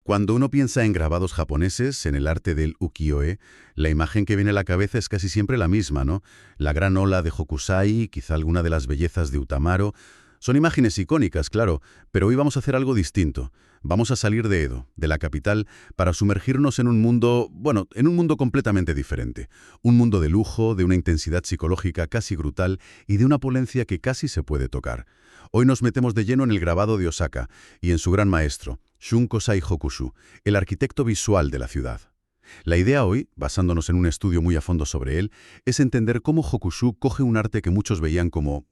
Cuando uno piensa en grabados japoneses, en el arte del ukiyo-e, la imagen que viene a la cabeza es casi siempre la misma, ¿no? La gran ola de Hokusai, quizá alguna de las bellezas de Utamaro. Son imágenes icónicas, claro, pero hoy vamos a hacer algo distinto. Vamos a salir de Edo, de la capital, para sumergirnos en un mundo, en un mundo completamente diferente. Un mundo de lujo, de una intensidad psicológica casi brutal y de una opulencia que casi se puede tocar. Hoy nos metemos de lleno en el grabado de Osaka y en su gran maestro, Shunkosai Hokushu, el arquitecto visual de la ciudad. La idea hoy, basándonos en un estudio muy a fondo sobre él, es entender cómo Hokushu coge un arte que muchos veían como,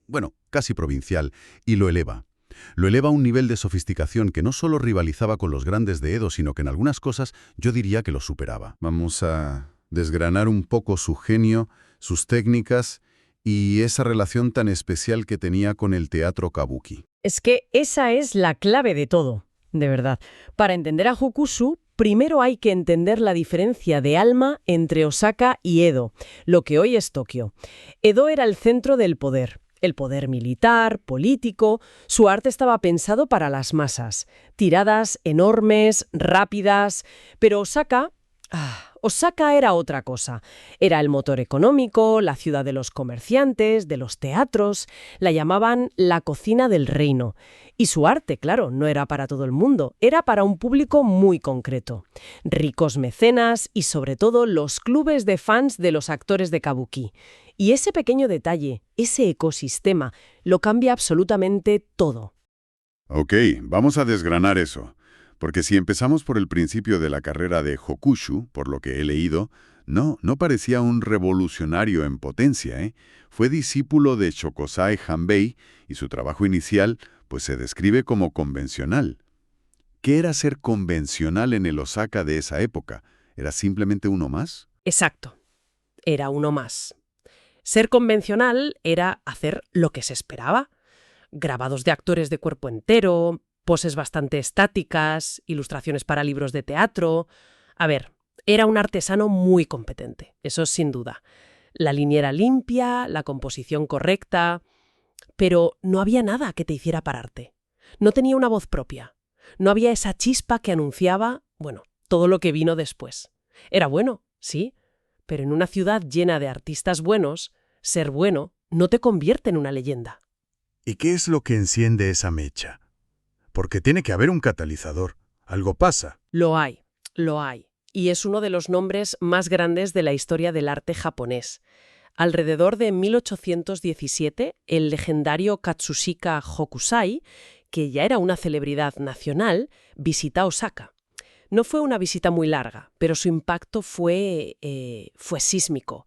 casi provincial, y lo eleva. Lo eleva a un nivel de sofisticación que no solo rivalizaba con los grandes de Edo, sino que en algunas cosas yo diría que lo superaba. Vamos a desgranar un poco su genio, sus técnicas y esa relación tan especial que tenía con el teatro kabuki. Es que esa es la clave de todo, de verdad. Para entender a Hokushu, primero hay que entender la diferencia de alma entre Osaka y Edo, lo que hoy es Tokio. Edo era el centro del poder. El poder militar, político, su arte estaba pensado para las masas. Tiradas enormes, rápidas, pero Osaka era otra cosa. Era el motor económico, la ciudad de los comerciantes, de los teatros. La llamaban la cocina del reino. Y su arte, claro, no era para todo el mundo, era para un público muy concreto. Ricos mecenas y sobre todo los clubes de fans de los actores de kabuki. Y ese pequeño detalle, ese ecosistema, lo cambia absolutamente todo. Ok, vamos a desgranar eso. Porque si empezamos por el principio de la carrera de Hokushu, por lo que he leído, no parecía un revolucionario en potencia, ¿eh? Fue discípulo de Shokosai Hanbei y su trabajo inicial pues se describe como convencional. ¿Qué era ser convencional en el Osaka de esa época? ¿Era simplemente uno más? Exacto, era uno más. Ser convencional era hacer lo que se esperaba. Grabados de actores de cuerpo entero, poses bastante estáticas, ilustraciones para libros de teatro. A ver, era un artesano muy competente, eso sin duda. La línea era limpia, la composición correcta, pero no había nada que te hiciera pararte. No tenía una voz propia. No había esa chispa que anunciaba, todo lo que vino después. Era bueno, sí, pero en una ciudad llena de artistas buenos, ser bueno no te convierte en una leyenda. ¿Y qué es lo que enciende esa mecha? Porque tiene que haber un catalizador. Algo pasa. Lo hay. Y es uno de los nombres más grandes de la historia del arte japonés. Alrededor de 1817, el legendario Katsushika Hokusai, que ya era una celebridad nacional, visita Osaka. No fue una visita muy larga, pero su impacto fue sísmico.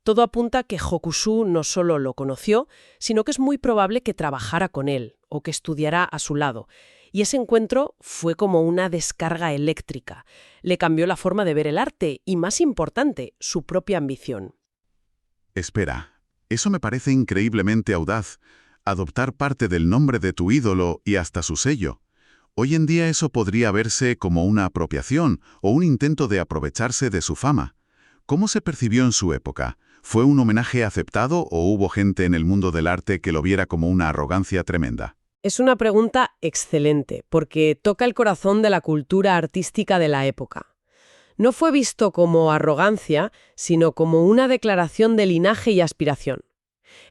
Todo apunta a que Hokushu no solo lo conoció, sino que es muy probable que trabajara con él o que estudiara a su lado. Y ese encuentro fue como una descarga eléctrica. Le cambió la forma de ver el arte y, más importante, su propia ambición. Espera, eso me parece increíblemente audaz. Adoptar parte del nombre de tu ídolo y hasta su sello. Hoy en día eso podría verse como una apropiación o un intento de aprovecharse de su fama. ¿Cómo se percibió en su época? ¿Fue un homenaje aceptado o hubo gente en el mundo del arte que lo viera como una arrogancia tremenda? Es una pregunta excelente, porque toca el corazón de la cultura artística de la época. No fue visto como arrogancia, sino como una declaración de linaje y aspiración.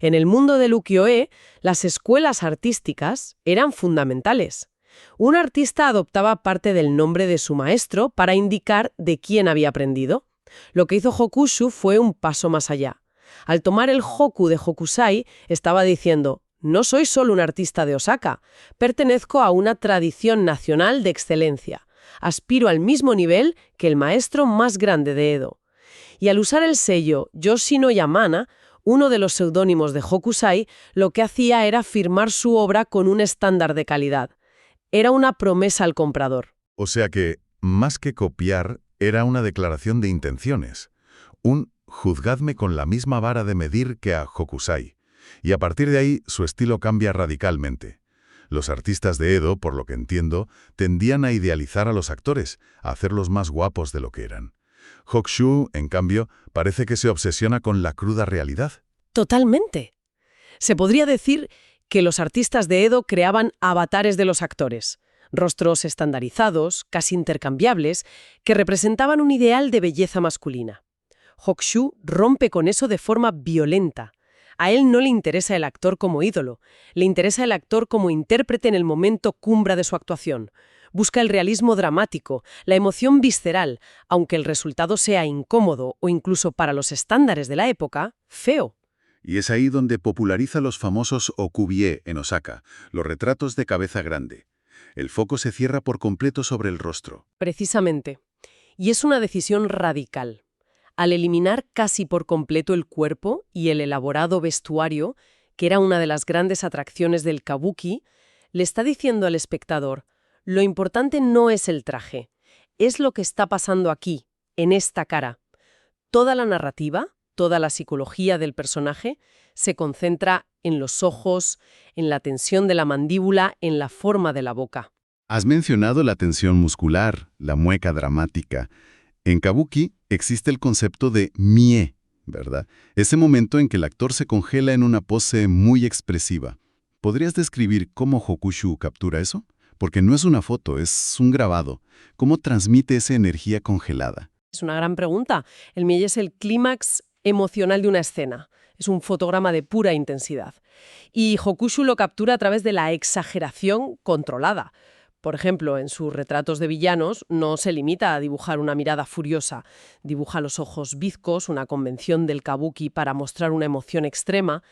En el mundo del ukiyo-e, las escuelas artísticas eran fundamentales. Un artista adoptaba parte del nombre de su maestro para indicar de quién había aprendido. Lo que hizo Hokushu fue un paso más allá. Al tomar el Hoku de Hokusai, estaba diciendo: no soy solo un artista de Osaka, pertenezco a una tradición nacional de excelencia. Aspiro al mismo nivel que el maestro más grande de Edo. Y al usar el sello Yoshino Yamana, uno de los seudónimos de Hokusai, lo que hacía era firmar su obra con un estándar de calidad. Era una promesa al comprador. O sea que, más que copiar, era una declaración de intenciones. Un juzgadme con la misma vara de medir que a Hokusai. Y a partir de ahí, su estilo cambia radicalmente. Los artistas de Edo, por lo que entiendo, tendían a idealizar a los actores, a hacerlos más guapos de lo que eran. Hokushu, en cambio, parece que se obsesiona con la cruda realidad. Totalmente. Se podría decir que los artistas de Edo creaban avatares de los actores. rostros estandarizados, casi intercambiables, que representaban un ideal de belleza masculina. Hokushu rompe con eso de forma violenta. A él no le interesa el actor como ídolo, le interesa el actor como intérprete en el momento cumbre de su actuación. Busca el realismo dramático, la emoción visceral, aunque el resultado sea incómodo o incluso para los estándares de la época, feo. Y es ahí donde populariza los famosos okubie en Osaka, los retratos de cabeza grande. El foco se cierra por completo sobre el rostro. Precisamente. Y es una decisión radical. Al eliminar casi por completo el cuerpo y el elaborado vestuario, que era una de las grandes atracciones del kabuki, le está diciendo al espectador: lo importante no es el traje, es lo que está pasando aquí, en esta cara. Toda la narrativa, toda la psicología del personaje se concentra en los ojos, en la tensión de la mandíbula, en la forma de la boca. Has mencionado la tensión muscular, la mueca dramática. En kabuki existe el concepto de mie, ¿verdad? Ese momento en que el actor se congela en una pose muy expresiva. ¿Podrías describir cómo Hokushu captura eso? Porque no es una foto, es un grabado. ¿Cómo transmite esa energía congelada? Es una gran pregunta. El mie es el clímax emocional de una escena. Es un fotograma de pura intensidad. Y Hokushu lo captura a través de la exageración controlada. Por ejemplo, en sus retratos de villanos no se limita a dibujar una mirada furiosa. Dibuja los ojos bizcos, una convención del kabuki para mostrar una emoción extrema.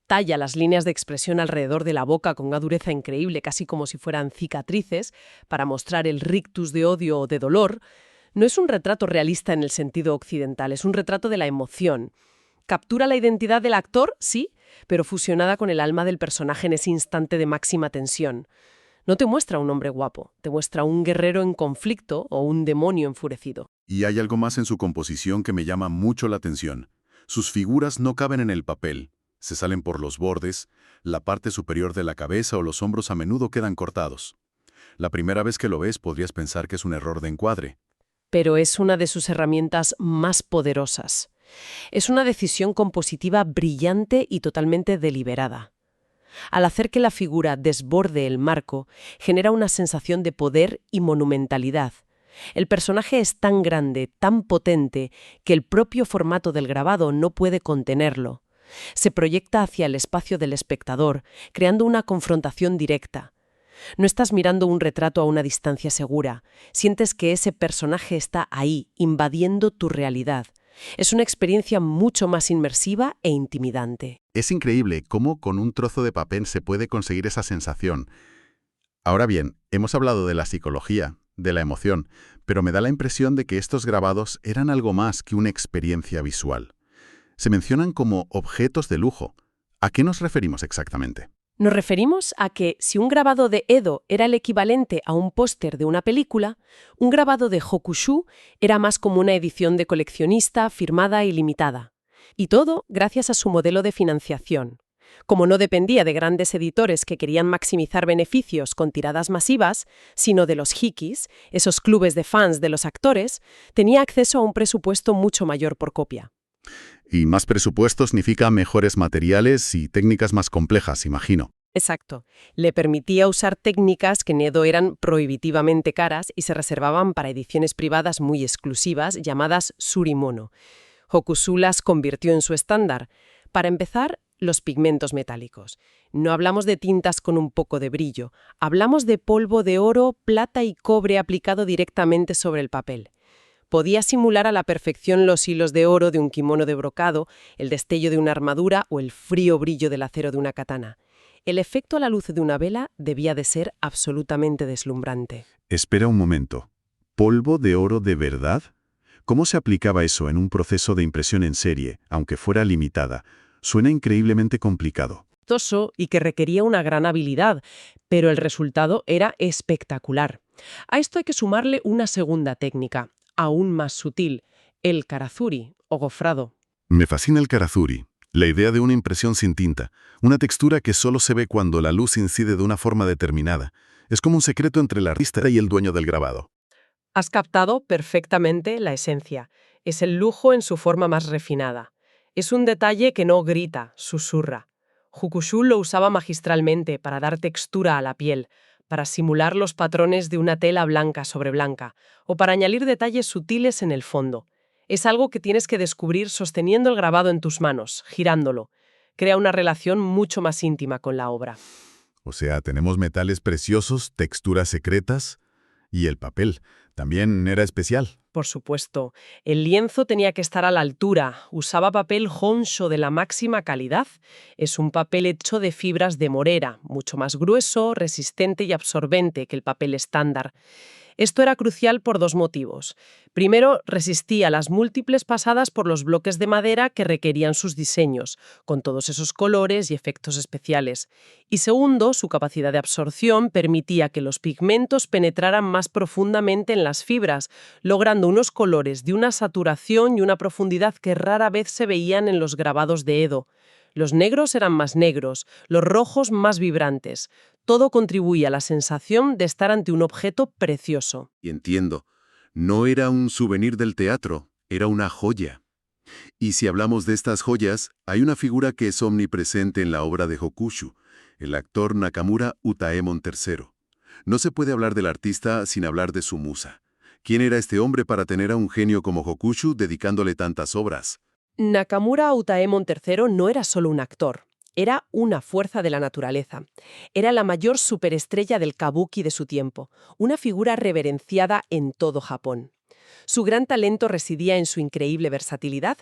Talla las líneas de expresión alrededor de la boca con una dureza increíble, casi como si fueran cicatrices, para mostrar el rictus de odio o de dolor. No es un retrato realista en el sentido occidental, es un retrato de la emoción. Captura la identidad del actor, sí, pero fusionada con el alma del personaje en ese instante de máxima tensión. No te muestra un hombre guapo, te muestra un guerrero en conflicto o un demonio enfurecido. Y hay algo más en su composición que me llama mucho la atención. Sus figuras no caben en el papel. Se salen por los bordes, la parte superior de la cabeza o los hombros a menudo quedan cortados. La primera vez que lo ves podrías pensar que es un error de encuadre. Pero es una de sus herramientas más poderosas. Es una decisión compositiva brillante y totalmente deliberada. Al hacer que la figura desborde el marco, genera una sensación de poder y monumentalidad. El personaje es tan grande, tan potente, que el propio formato del grabado no puede contenerlo. Se proyecta hacia el espacio del espectador, creando una confrontación directa. No estás mirando un retrato a una distancia segura. Sientes que ese personaje está ahí, invadiendo tu realidad. Es una experiencia mucho más inmersiva e intimidante. Es increíble cómo con un trozo de papel se puede conseguir esa sensación. Ahora bien, hemos hablado de la psicología, de la emoción, pero me da la impresión de que estos grabados eran algo más que una experiencia visual. Se mencionan como objetos de lujo. ¿A qué nos referimos exactamente? Nos referimos a que si un grabado de Edo era el equivalente a un póster de una película, un grabado de Hokushu era más como una edición de coleccionista firmada y limitada. Y todo gracias a su modelo de financiación. Como no dependía de grandes editores que querían maximizar beneficios con tiradas masivas, sino de los hikis, esos clubes de fans de los actores, tenía acceso a un presupuesto mucho mayor por copia. Y más presupuesto significa mejores materiales y técnicas más complejas, imagino. Exacto. Le permitía usar técnicas que en Edo eran prohibitivamente caras y se reservaban para ediciones privadas muy exclusivas llamadas surimono. Hokushu las convirtió en su estándar. Para empezar, los pigmentos metálicos. No hablamos de tintas con un poco de brillo, hablamos de polvo de oro, plata y cobre aplicado directamente sobre el papel. Podía simular a la perfección los hilos de oro de un kimono de brocado, el destello de una armadura o el frío brillo del acero de una katana. El efecto a la luz de una vela debía de ser absolutamente deslumbrante. Espera un momento. ¿Polvo de oro de verdad? ¿Cómo se aplicaba eso en un proceso de impresión en serie, aunque fuera limitada? Suena increíblemente complicado. Costoso y que requería una gran habilidad, pero el resultado era espectacular. A esto hay que sumarle una segunda técnica, aún más sutil, el karazuri o gofrado. Me fascina el karazuri, la idea de una impresión sin tinta, una textura que solo se ve cuando la luz incide de una forma determinada. Es como un secreto entre el artista y el dueño del grabado. Has captado perfectamente la esencia. Es el lujo en su forma más refinada. Es un detalle que no grita, susurra. Hokushu lo usaba magistralmente para dar textura a la piel, para simular los patrones de una tela blanca sobre blanca, o para añadir detalles sutiles en el fondo. Es algo que tienes que descubrir sosteniendo el grabado en tus manos, girándolo. Crea una relación mucho más íntima con la obra. O sea, tenemos metales preciosos, texturas secretas y el papel. También era especial. Por supuesto, el lienzo tenía que estar a la altura. Usaba papel honsho de la máxima calidad. Es un papel hecho de fibras de morera, mucho más grueso, resistente y absorbente que el papel estándar. Esto era crucial por dos motivos. Primero, resistía las múltiples pasadas por los bloques de madera que requerían sus diseños, con todos esos colores y efectos especiales. Y segundo, su capacidad de absorción permitía que los pigmentos penetraran más profundamente en las fibras, logrando unos colores de una saturación y una profundidad que rara vez se veían en los grabados de Edo. Los negros eran más negros, los rojos más vibrantes. Todo contribuía a la sensación de estar ante un objeto precioso. Y entiendo, no era un souvenir del teatro, era una joya. Y si hablamos de estas joyas, hay una figura que es omnipresente en la obra de Hokushu, el actor Nakamura Utaemon III. No se puede hablar del artista sin hablar de su musa. ¿Quién era este hombre para tener a un genio como Hokushu dedicándole tantas obras? Nakamura Utaemon III no era solo un actor, era una fuerza de la naturaleza. Era la mayor superestrella del kabuki de su tiempo, una figura reverenciada en todo Japón. Su gran talento residía en su increíble versatilidad.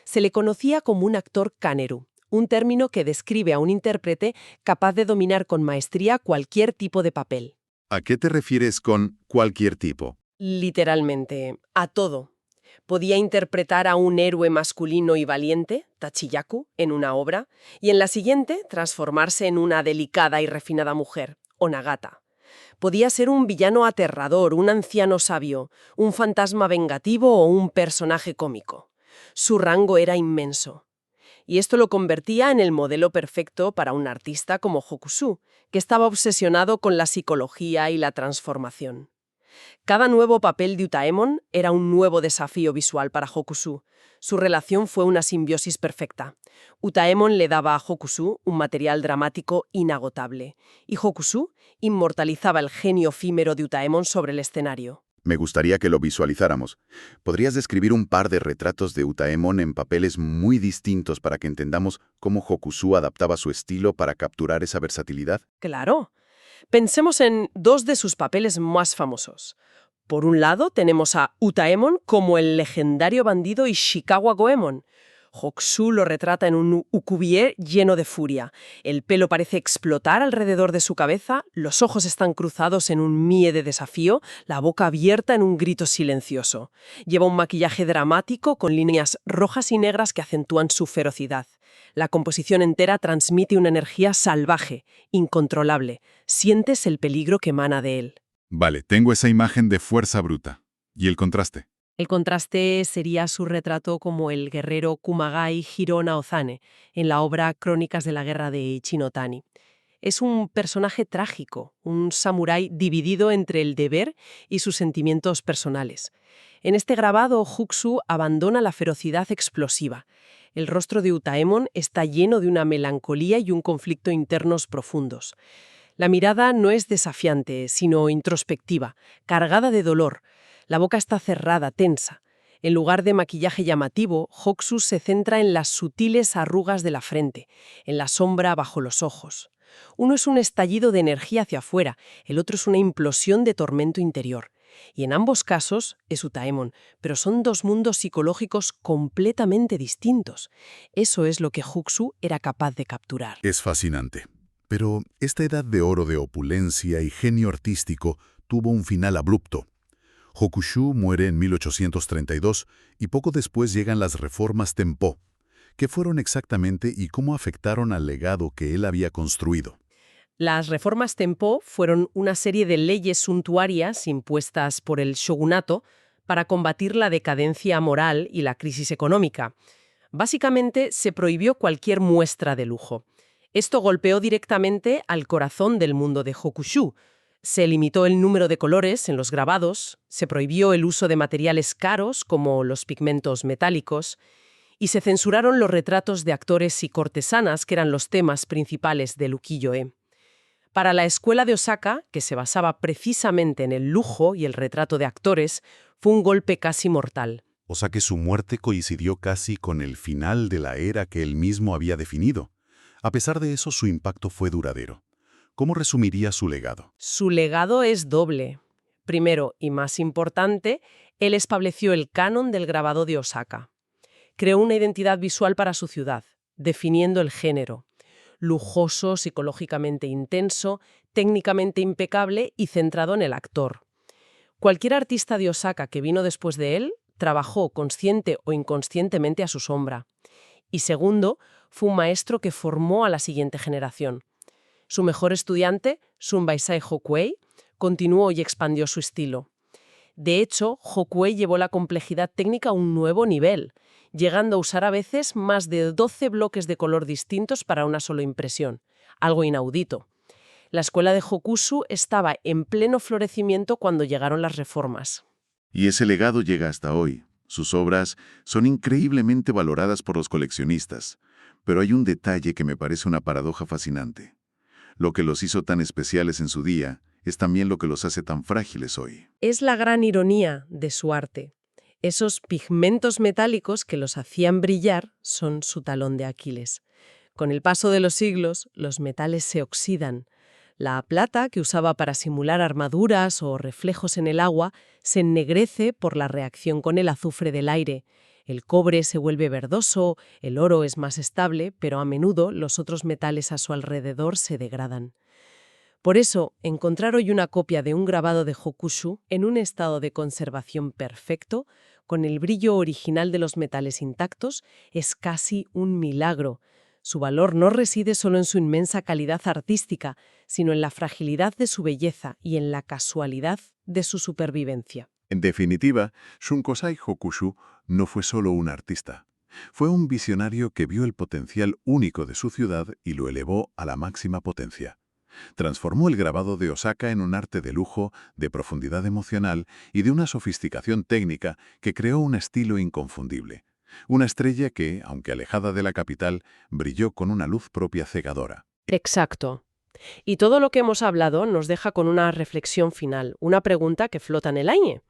Se le conocía como un actor kaneru, un término que describe a un intérprete capaz de dominar con maestría cualquier tipo de papel. ¿A qué te refieres con cualquier tipo? Literalmente, a todo. Podía interpretar a un héroe masculino y valiente, Tachiyaku, en una obra, y en la siguiente transformarse en una delicada y refinada mujer, Onagata. Podía ser un villano aterrador, un anciano sabio, un fantasma vengativo o un personaje cómico. Su rango era inmenso. Y esto lo convertía en el modelo perfecto para un artista como Hokushu, que estaba obsesionado con la psicología y la transformación. Cada nuevo papel de Utaemon era un nuevo desafío visual para Hokushu. Su relación fue una simbiosis perfecta. Utaemon le daba a Hokushu un material dramático inagotable, y Hokushu inmortalizaba el genio efímero de Utaemon sobre el escenario. Me gustaría que lo visualizáramos. ¿Podrías describir un par de retratos de Utaemon en papeles muy distintos para que entendamos cómo Hokushu adaptaba su estilo para capturar esa versatilidad? Claro. Pensemos en dos de sus papeles más famosos. Por un lado, tenemos a Utaemon como el legendario bandido Ishikawa Goemon. Hokushu lo retrata en un ukubie lleno de furia. El pelo parece explotar alrededor de su cabeza, los ojos están cruzados en un mie de desafío, la boca abierta en un grito silencioso. Lleva un maquillaje dramático con líneas rojas y negras que acentúan su ferocidad. La composición entera transmite una energía salvaje, incontrolable. Sientes el peligro que emana de él. Vale, tengo esa imagen de fuerza bruta. ¿Y el contraste? El contraste sería su retrato como el guerrero Kumagai Hirona Ozane en la obra Crónicas de la Guerra de Ichinotani. Es un personaje trágico, un samurái dividido entre el deber y sus sentimientos personales. En este grabado, Hokushu abandona la ferocidad explosiva. El rostro de Utaemon está lleno de una melancolía y un conflicto internos profundos. La mirada no es desafiante, sino introspectiva, cargada de dolor. La boca está cerrada, tensa. En lugar de maquillaje llamativo, Hokushu se centra en las sutiles arrugas de la frente, en la sombra bajo los ojos. Uno es un estallido de energía hacia afuera, el otro es una implosión de tormento interior. Y en ambos casos es Utaemon, pero son dos mundos psicológicos completamente distintos. Eso es lo que Hokushu era capaz de capturar. Es fascinante. Pero esta edad de oro de opulencia y genio artístico tuvo un final abrupto. Hokushu muere en 1832 y poco después llegan las reformas Tenpō. ¿Qué fueron exactamente y cómo afectaron al legado que él había construido? Las reformas Tenpō fueron una serie de leyes suntuarias impuestas por el shogunato para combatir la decadencia moral y la crisis económica. Básicamente, se prohibió cualquier muestra de lujo. Esto golpeó directamente al corazón del mundo de Hokushu. Se limitó el número de colores en los grabados, se prohibió el uso de materiales caros como los pigmentos metálicos y se censuraron los retratos de actores y cortesanas que eran los temas principales del ukiyo-e. Para la escuela de Osaka, que se basaba precisamente en el lujo y el retrato de actores, fue un golpe casi mortal. O sea que su muerte coincidió casi con el final de la era que él mismo había definido. A pesar de eso, su impacto fue duradero. ¿Cómo resumiría su legado? Su legado es doble. Primero, y más importante, él estableció el canon del grabado de Osaka. Creó una identidad visual para su ciudad, definiendo el género. Lujoso, psicológicamente intenso, técnicamente impecable y centrado en el actor. Cualquier artista de Osaka que vino después de él trabajó consciente o inconscientemente a su sombra. Y segundo, fue un maestro que formó a la siguiente generación. Su mejor estudiante, Sunbaisai Hokuei, continuó y expandió su estilo. De hecho, Hokuei llevó la complejidad técnica a un nuevo nivel, llegando a usar a veces más de 12 bloques de color distintos para una sola impresión, algo inaudito. La escuela de Hokushu estaba en pleno florecimiento cuando llegaron las reformas. Y ese legado llega hasta hoy. Sus obras son increíblemente valoradas por los coleccionistas. Pero hay un detalle que me parece una paradoja fascinante. Lo que los hizo tan especiales en su día es también lo que los hace tan frágiles hoy. Es la gran ironía de su arte. Esos pigmentos metálicos que los hacían brillar son su talón de Aquiles. Con el paso de los siglos, los metales se oxidan. La plata, que usaba para simular armaduras o reflejos en el agua, se ennegrece por la reacción con el azufre del aire. El cobre se vuelve verdoso, el oro es más estable, pero a menudo los otros metales a su alrededor se degradan. Por eso, encontrar hoy una copia de un grabado de Hokushu en un estado de conservación perfecto, con el brillo original de los metales intactos, es casi un milagro. Su valor no reside solo en su inmensa calidad artística, sino en la fragilidad de su belleza y en la casualidad de su supervivencia. En definitiva, Shunkosai Hokushu no fue solo un artista. Fue un visionario que vio el potencial único de su ciudad y lo elevó a la máxima potencia. Transformó el grabado de Osaka en un arte de lujo, de profundidad emocional y de una sofisticación técnica que creó un estilo inconfundible. Una estrella que, aunque alejada de la capital, brilló con una luz propia cegadora. Exacto. Y todo lo que hemos hablado nos deja con una reflexión final, una pregunta que flota en el aire.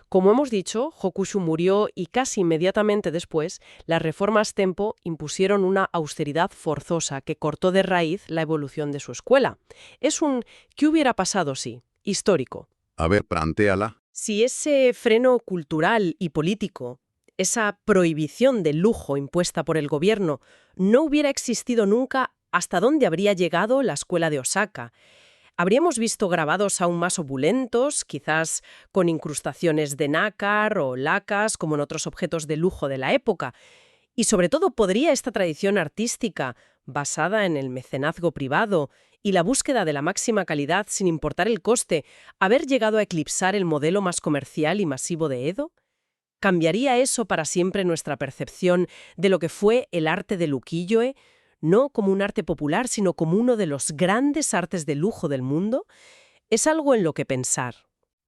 Como hemos dicho, Hokushu murió y casi inmediatamente después, las reformas Tempo impusieron una austeridad forzosa que cortó de raíz la evolución de su escuela. Es un ¿qué hubiera pasado si? Histórico. A ver, plantéala. Si ese freno cultural y político, esa prohibición del lujo impuesta por el gobierno, no hubiera existido nunca, ¿hasta dónde habría llegado la escuela de Osaka? Habríamos visto grabados aún más opulentos, quizás con incrustaciones de nácar o lacas, como en otros objetos de lujo de la época. Y sobre todo, ¿podría esta tradición artística, basada en el mecenazgo privado y la búsqueda de la máxima calidad sin importar el coste, haber llegado a eclipsar el modelo más comercial y masivo de Edo? ¿Cambiaría eso para siempre nuestra percepción de lo que fue el arte del ukiyo-e? No como un arte popular, sino como uno de los grandes artes de lujo del mundo, es algo en lo que pensar.